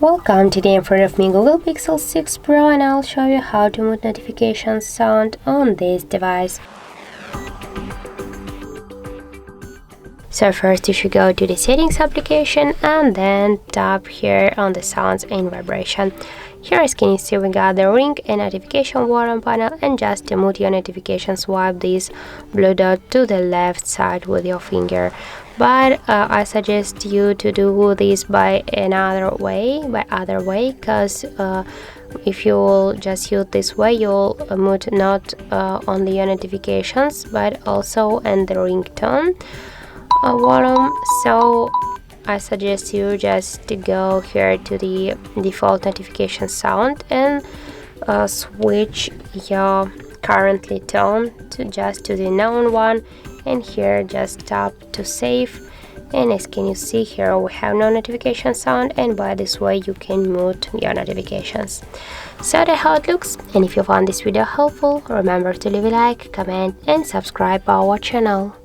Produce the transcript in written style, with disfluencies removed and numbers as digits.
Welcome. Today in front of me Google Pixel 6 Pro, and I'll show you how to mute notification sound on this device. So first you should go to the settings application and then tap here on the sounds and vibration. Here, as can you see, we got the ring and notification volume panel, and just to mute your notifications, swipe this blue dot to the left side with your finger. But I suggest you to do this by other way, because if you will just use this way, you'll mute not only your notifications but also and the ringtone volume. So I suggest you just to go here to the default notification sound and switch your currently tone to the known one, and here just tap to save. And as can you see, here we have no notification sound, and by this way you can mute your notifications. So that's how it looks, and if you found this video helpful, remember to leave a like, comment and subscribe our channel.